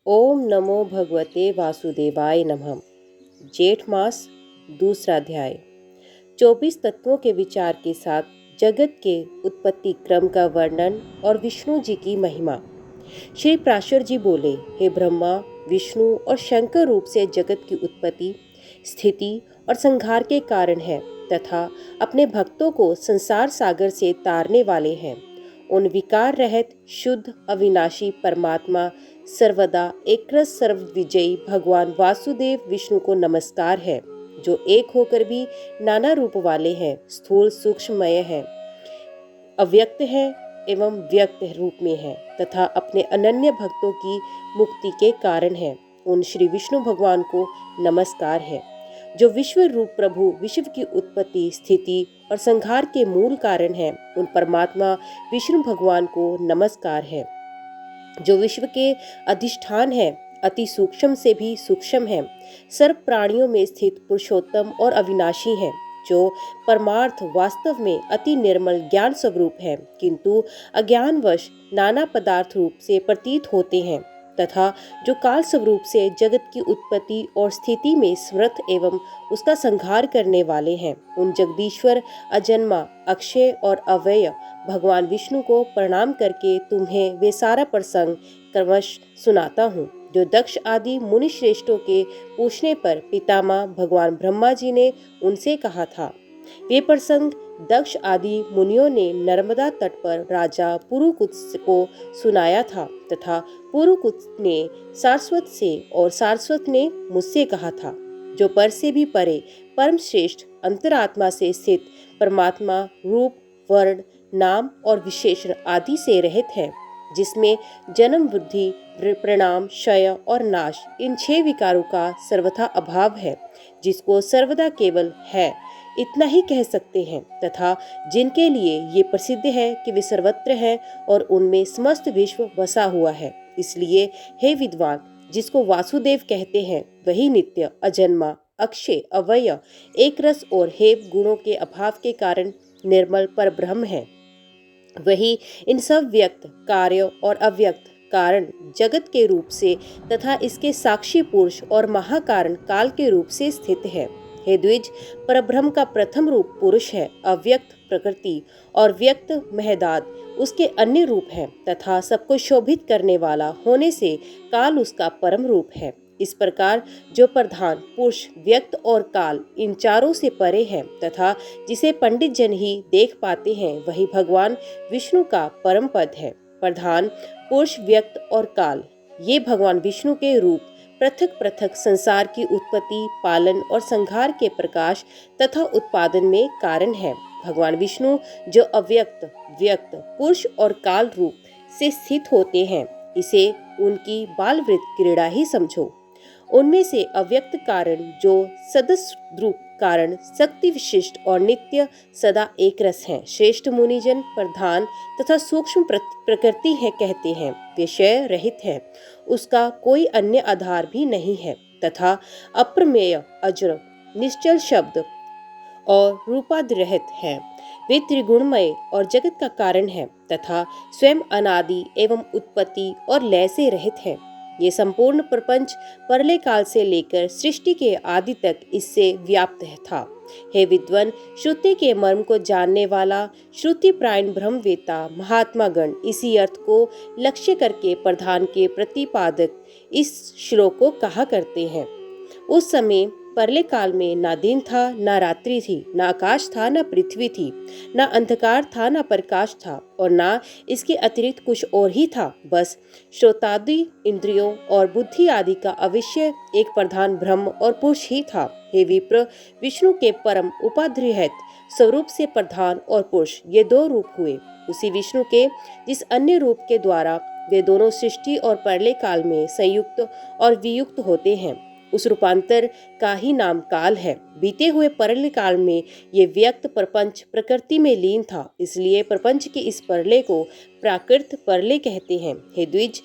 ओम नमो भगवते वासुदेवाय नमः। जेठ मास, दूसरा अध्याय। 24 तत्वों के विचार के साथ जगत के उत्पत्ति क्रम का वर्णन और विष्णु जी की महिमा। श्री प्राशर जी बोले, हे ब्रह्मा, विष्णु और शंकर रूप से जगत की उत्पत्ति, स्थिति और संहार के कारण है तथा अपने भक्तों को संसार सागर से तारने वाले हैं। उन विकार रहित शुद्ध अविनाशी परमात्मा सर्वदा एकरस सर्वविजयी भगवान वासुदेव विष्णु को नमस्कार है, जो एक होकर भी नाना रूप वाले हैं, स्थूल सूक्ष्ममय हैं, अव्यक्त है एवं व्यक्त रूप में है तथा अपने अनन्य भक्तों की मुक्ति के कारण है। उन श्री विष्णु भगवान को नमस्कार है, जो विश्व रूप प्रभु, विश्व की उत्पत्ति, स्थिति और संहार के मूल कारण है। उन परमात्मा विष्णु भगवान को नमस्कार है, जो विश्व के अधिष्ठान है, अति सूक्ष्म से भी सूक्ष्म है, सर्व प्राणियों में स्थित पुरुषोत्तम और अविनाशी है, जो परमार्थ वास्तव में अति निर्मल ज्ञान स्वरूप है, किंतु अज्ञानवश नाना पदार्थ रूप से प्रतीत होते हैं, तथा जो काल स्वरूप से जगत की उत्पत्ति और स्थिति में समर्थ एवं उसका संहार करने वाले हैं। उन जगदीश्वर, अजन्मा, अक्षय और अव्यय भगवान विष्णु को प्रणाम करके तुम्हें वे सारा प्रसंग क्रमश सुनाता हूँ, जो दक्ष आदि मुनि श्रेष्ठों के पूछने पर पितामह भगवान ब्रह्मा जी ने उनसे कहा था। वे प्रसंग दक्ष आदि मुनियों ने नर्मदा तट पर राजा पुरुकुत्स को सुनाया था तथा पुरुकुत्स ने सारस्वत से और सारस्वत ने मुझसे कहा था, जो पर से भी परे परम श्रेष्ठ अंतरात्मा से स्थित परमात्मा रूप, वर्ण, नाम और विशेषण आदि से रहित है, जिसमें जन्म, वृद्धि, परिणाम, क्षय और नाश इन 6 विकारों का सर्वथा अभाव है, जिसको सर्वदा केवल है इतना ही कह सकते हैं, तथा जिनके लिए ये प्रसिद्ध है कि वे सर्वत्र है और उनमें समस्त विश्व बसा हुआ है। इसलिए हे विद्वान, जिसको वासुदेव कहते हैं, वही नित्य, अजन्मा, अक्षय, अव्यय, एक रस और हेव गुणों के अभाव के कारण निर्मल परब्रह्म है। वही इन सब व्यक्त, कार्य और अव्यक्त कारण जगत के रूप से तथा इसके साक्षी पुरुष और महाकारण काल के रूप से स्थित है। हे द्विज, परब्रह्म का प्रथम रूप पुरुष है, अव्यक्त प्रकृति और व्यक्त महदाद उसके अन्य रूप है तथा सबको शोभित करने वाला होने से काल उसका परम रूप है। इस प्रकार जो प्रधान पुरुष, व्यक्त और काल इन चारों से परे है तथा जिसे पंडित जन ही देख पाते हैं, वही भगवान विष्णु का परम पद है। प्रधान पुरुष, व्यक्त और काल ये भगवान विष्णु के रूप पृथक पृथक संसार की उत्पत्ति, पालन और संहार के प्रकाश तथा उत्पादन में कारण है। भगवान विष्णु जो अव्यक्त, व्यक्त, पुरुष और काल रूप से स्थित होते हैं, इसे उनकी बालवृत क्रीड़ा ही समझो। उनमें से अव्यक्त कारण जो सदस्य रूप कारण शक्ति विशिष्ट और नित्य सदा एक रस हैं, श्रेष्ठ मुनिजन प्रधान तथा सूक्ष्म प्रकृति है कहते हैं, विषय रहित है, उसका कोई अन्य आधार भी नहीं है तथा अप्रमेय, अजर, निश्चल शब्द और रूपाद रहित है। वे त्रिगुणमय और जगत का कारण है तथा स्वयं अनादि एवं उत्पत्ति और लय से रहित है। ये संपूर्ण प्रपंच प्रलय काल से लेकर सृष्टि के आदि तक इससे व्याप्त था। हे विद्वान, श्रुति के मर्म को जानने वाला श्रुति प्रायण ब्रह्मवेता महात्मा गण इसी अर्थ को लक्ष्य करके प्रधान के प्रतिपादक इस श्लोक को कहा करते हैं। उस समय प्रलय काल में ना दिन था, ना रात्रि थी, ना आकाश था, ना पृथ्वी थी, ना अंधकार था, ना प्रकाश था और ना इसके अतिरिक्त कुछ और ही था। बस श्रोतादि इंद्रियों और बुद्धि आदि का अवश्य एक प्रधान ब्रह्म और पुरुष ही था। हे विप्र, विष्णु के परम उपाध्यायित स्वरूप से प्रधान और पुरुष ये 2 रूप हुए। उसी विष्णु के जिस अन्य रूप के द्वारा वे दोनों सृष्टि और प्रलय काल में संयुक्त और वियुक्त होते हैं, उस रूपांतर का ही नाम काल है। बीते हुए प्रलय काल में ये व्यक्त प्रपंच प्रकृति में लीन था, इसलिए प्रपंच के इस प्रलय को प्राकृत प्रलय कहते हैं। हे द्विज,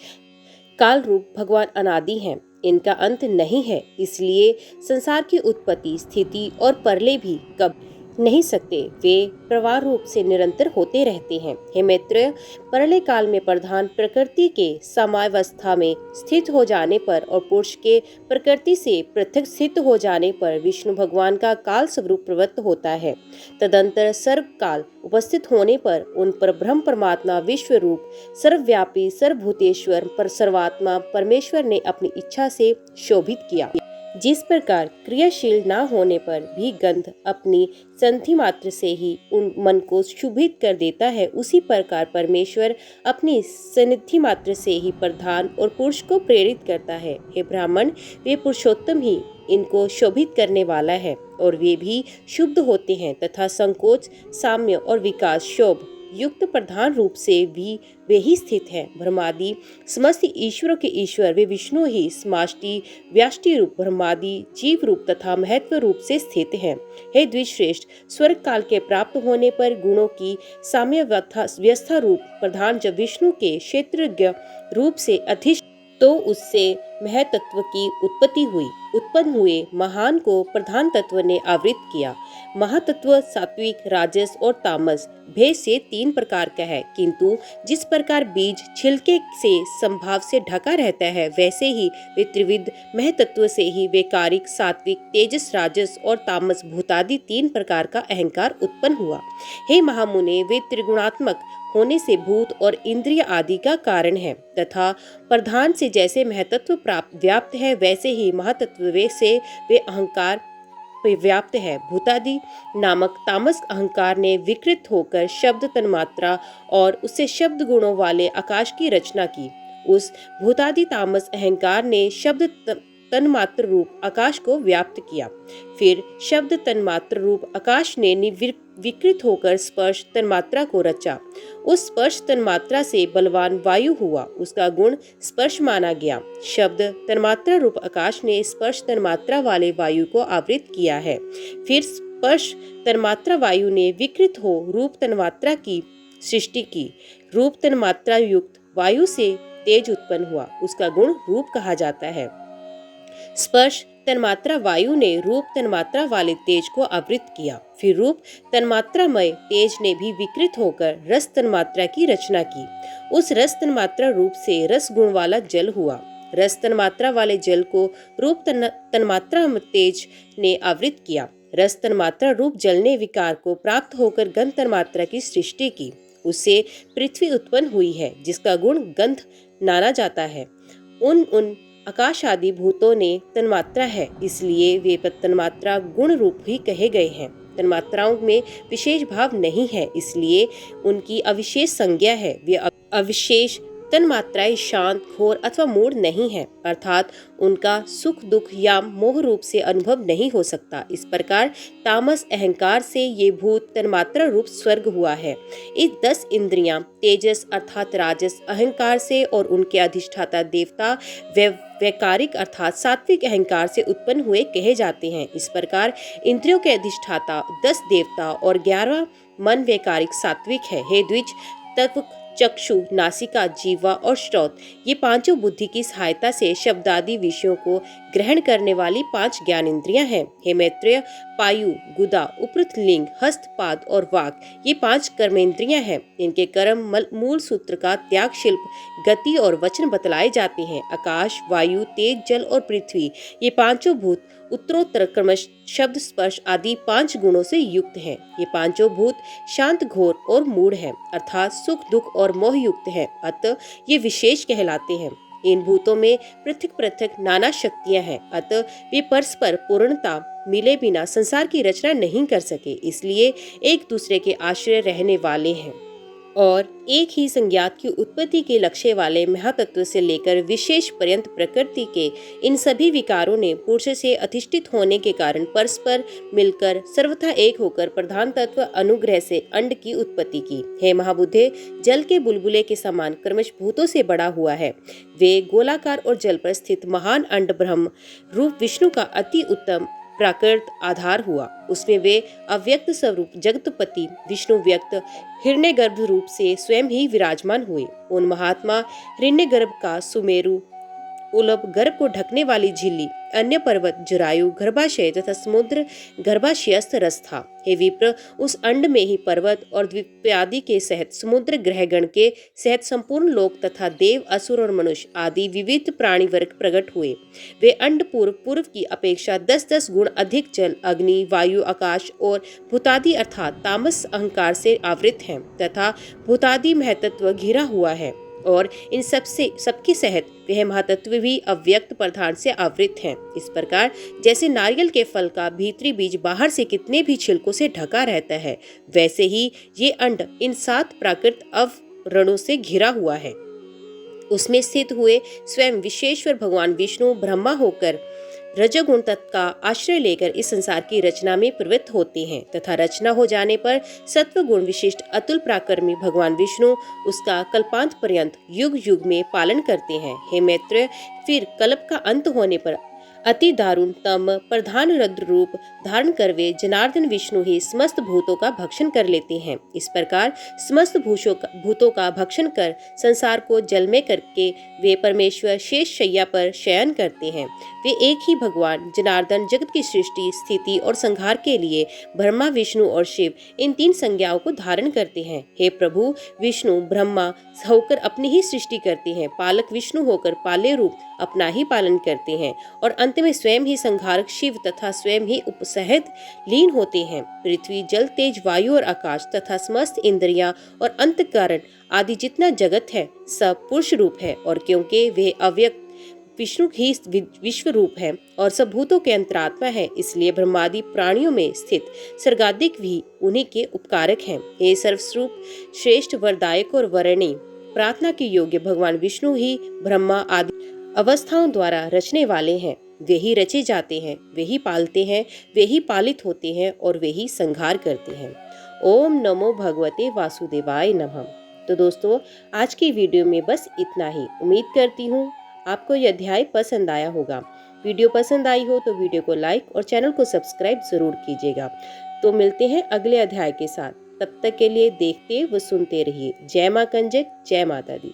काल रूप भगवान अनादि हैं, इनका अंत नहीं है, इसलिए संसार की उत्पत्ति, स्थिति और प्रलय भी कब नहीं सकते, वे प्रवाह रूप से निरंतर होते रहते हैं। हे मैत्रेय, प्रलय काल में प्रधान प्रकृति के साम्यावस्था में स्थित हो जाने पर और पुरुष के प्रकृति से पृथक स्थित हो जाने पर विष्णु भगवान का काल स्वरूप प्रवृत्त होता है। तदंतर सर्व काल उपस्थित होने पर उन पर ब्रह्म परमात्मा विश्व रूप सर्वव्यापी सर्वभूतेश्वर पर सर्वात्मा परमेश्वर ने अपनी इच्छा से शोभित किया। जिस प्रकार क्रियाशील न होने पर भी गंध अपनी संधि मात्र से ही उन मन को शुभित कर देता है, उसी प्रकार परमेश्वर अपनी सन्निधि मात्र से ही प्रधान और पुरुष को प्रेरित करता है। हे ब्राह्मण, वे पुरुषोत्तम ही इनको शोभित करने वाला है और वे भी शुद्ध होते हैं तथा संकोच, साम्य और विकास शोभ युक्त प्रधान रूप से भी वे ही स्थित हैं। ब्रह्मादि समस्त ईश्वरों के ईश्वर वे विष्णु ही समाष्टि व्याष्टि रूप ब्रह्मादि जीव रूप तथा महत्व रूप से स्थित हैं। हे द्विश्रेष्ठ, स्वर्ग काल के प्राप्त होने पर गुणों की साम्य व्यवस्था रूप प्रधान जब विष्णु के क्षेत्रज्ञ रूप से अधिष्ठ तो उससे महतत्व की उत्पत्ति हुई। उत्पन्न हुए महान को प्रधान तत्व ने आवृत किया। महातत्व सात्विक, राजस और तामस भेद से 3 प्रकार का है, किंतु जिस प्रकार बीज छिलके से संभाव से ढका रहता है, वैसे ही वे त्रिविध महतत्व से ही वैकारिक, सात्विक, तेजस, राजस और तामस भूतादि 3 प्रकार का अहंकार उत्पन्न हुआ। हे महामुने, वे त्रिगुणात्मक होने से भूत और इंद्रिय आदि का कारण है तथा प्रधान से जैसे महतत्व प्राप्त व्याप्त है, वैसे ही महातत्व से वे अहंकार व्याप्त है। भूतादि नामक तामस अहंकार ने विकृत होकर शब्द तन्मात्रा और उससे शब्द गुणों वाले आकाश की रचना की। उस भूतादि तामस अहंकार ने शब्द तन्मात्र रूप आकाश को व्याप्त किया। फिर शब्द तन्मात्र रूप आकाश ने विकृत होकर स्पर्श तन्मात्रा को रचा। उस स्पर्श तन्मात्रा से बलवान वायु हुआ, उसका गुण स्पर्श माना गया। शब्द तन्मात्रा रूप आकाश ने स्पर्श तन्मात्रा वाले वायु को आवृत किया है। फिर स्पर्श तन्मात्रा वायु ने विकृत हो रूप तन्मात्रा की सृष्टि की। रूप तन्मात्रा युक्त वायु से तेज उत्पन्न हुआ, उसका गुण रूप कहा जाता है। स्पर्श तन्मात्रा वायु ने रूप तन्मात्रा वाले तेज को आवृत किया। फिर रूप तन्मात्रामय तेज ने भी विकृत होकर रस तन्मात्रा की रचना की। उस रस तन्मात्रा रूप से रस गुण वाला जल हुआ। रस तन्मात्रा वाले जल को रूप तन्मात्रा तेज ने आवृत किया। रस तन्मात्रा रूप जल ने विकार को प्राप्त होकर गंध तन्मात्रा की सृष्टि की। उससे पृथ्वी उत्पन्न हुई है, जिसका गुण गंध नाना जाता है। उन आकाश आदि भूतों ने तन्मात्रा है, इसलिए वे तन्मात्रा गुण रूप ही कहे गए हैं। तन्मात्राओं में विशेष भाव नहीं है, इसलिए उनकी अविशेष संज्ञा है। वे अविशेष तन्मात्राएं शांत, घोर अथवा मूढ़ नहीं है, अर्थात उनका सुख दुख या मोह रूप से अनुभव नहीं हो सकता। इस प्रकार तामस अहंकार से ये भूत तन्मात्रा रूप स्वर्ग हुआ है। इस 10 इंद्रियां तेजस अर्थात राजस अहंकार से और उनके अधिष्ठाता देवता वैकारिक अर्थात सात्विक अहंकार से उत्पन्न हुए कहे जाते हैं। इस प्रकार इंद्रियों के अधिष्ठाता 10 देवता और 11 मन वैकारिक सात्विक है। हे द्विज, तत्व चक्षु, नासिका, जीवा और श्रोत ये पांचों बुद्धि की सहायता से शब्दादि विषयों को ग्रहण करने वाली 5 ज्ञान इंद्रियां हैं। हे मैत्रेय, पायु, गुदा, उपृत लिंग, हस्त, पाद और वाक ये 5 कर्मेंद्रियां हैं। इनके कर्म मूल सूत्र का त्याग, शिल्प, गति और वचन बतलाए जाते हैं। आकाश, वायु, तेज, जल और पृथ्वी ये पांचों भूत उत्तरोत्तर क्रमश शब्द, स्पर्श आदि 5 गुणों से युक्त हैं। ये पांचों भूत शांत, घोर और मूढ़ हैं, अर्थात सुख दुख और मोह युक्त हैं, अतः ये विशेष कहलाते हैं। इन भूतों में पृथक पृथक नाना शक्तियां हैं, अतः वे परस्पर पूर्णता मिले बिना संसार की रचना नहीं कर सके, इसलिए एक दूसरे के आश्रय रहने वाले हैं और एक ही संज्ञात की उत्पत्ति के लक्ष्य वाले महातत्व से लेकर विशेष पर्यंत प्रकृति के इन सभी विकारों ने पुरुष से अधिष्ठित होने के कारण परस्पर मिलकर सर्वथा एक होकर प्रधान तत्व अनुग्रह से अंड की उत्पत्ति की। हे महाबुद्धे, जल के बुलबुले के समान क्रमश भूतों से बड़ा हुआ है। वे गोलाकार और जल पर स्थित महान अंड ब्रह्म रूप विष्णु का अति उत्तम प्राकृत आधार हुआ। उसमें वे अव्यक्त स्वरूप जगतपति विष्णु व्यक्त हिरण्यगर्भ रूप से स्वयं ही विराजमान हुए। उन महात्मा हिरण्यगर्भ का सुमेरु उलभ गर्भ को ढकने वाली झिल्ली, अन्य पर्वत जरायु गर्भाशय तथा समुद्र गर्भाशयस्थ रस था। हे विप्र, उस अंड में ही पर्वत और द्वीपादि के सहित समुद्र ग्रहगण के सहित संपूर्ण लोक तथा देव असुर और मनुष्य आदि विविध प्राणी वर्ग प्रकट हुए। वे अंड पूर्व की अपेक्षा 10-10 गुण अधिक जल, अग्नि, वायु, आकाश और भूतादि अर्थात तामस अहंकार से आवृत हैं तथा भूतादि महतत्व घिरा हुआ है, और इन सबके सहित वह महातत्व भी अव्यक्त प्रधान से आवृत हैं। इस प्रकार जैसे नारियल के फल का भीतरी बीज बाहर से कितने भी छिलकों से ढका रहता है, वैसे ही ये अंड इन 7 प्राकृत आवरणों से घिरा हुआ है। उसमें स्थित हुए स्वयं विश्वेश्वर भगवान विष्णु ब्रह्मा होकर रजोगुण तत्व का आश्रय लेकर इस संसार की रचना में प्रवृत्त होते हैं तथा रचना हो जाने पर सत्व गुण विशिष्ट अतुल पराक्रमी भगवान विष्णु उसका कल्पांत पर्यंत युग युग में पालन करते हैं। हे मैत्र, फिर कल्प का अंत होने पर अति दारुण तम प्रधान रुद्र रूप धारण कर वे जनार्दन विष्णु ही समस्त भूतों का भक्षण कर लेते हैं। इस प्रकार समस्त भूतों का भक्षण कर संसार को जलमय करके वे परमेश्वर शेष शैया पर शयन करते हैं। वे एक ही भगवान जनार्दन जगत की सृष्टि, स्थिति और संहार के लिए ब्रह्मा, विष्णु और शिव इन 3 संज्ञाओं को धारण करते हैं। हे प्रभु, विष्णु ब्रह्मा होकर अपनी ही सृष्टि करते हैं, पालक विष्णु होकर पाले रूप अपना ही पालन करते हैं और अंत में स्वयं ही संहारक शिव तथा स्वयं ही उपसहित लीन होते हैं। पृथ्वी, जल, तेज, वायु और आकाश तथा समस्त इंद्रियां और अंतःकरण आदि जितना जगत है सब पुरुष रूप है, और क्योंकि वे अव्यक्त विष्णु ही विश्व रूप है और सब भूतों के अंतरात्मा है, इसलिए ब्रह्मादि प्राणियों में स्थित सर्गाधिक भी उन्हीं के उपकारक हैं। हे सर्वस्वरूप श्रेष्ठ वरदायक और वरणी प्रार्थना के योग्य भगवान विष्णु ही ब्रह्मा आदि अवस्थाओं द्वारा रचने वाले हैं। वे ही रचे जाते हैं, वे ही पालते हैं, वे ही पालित होते हैं और वे ही संहार करते हैं। ओम नमो भगवते वासुदेवाय नमः। तो दोस्तों, आज की वीडियो में बस इतना ही। उम्मीद करती हूँ आपको यह अध्याय पसंद आया होगा। वीडियो पसंद आई हो तो वीडियो को लाइक और चैनल को सब्सक्राइब जरूर कीजिएगा। तो मिलते हैं अगले अध्याय के साथ। तब तक के लिए देखते व सुनते रहिए। जय मां कंजक, जय माता दी।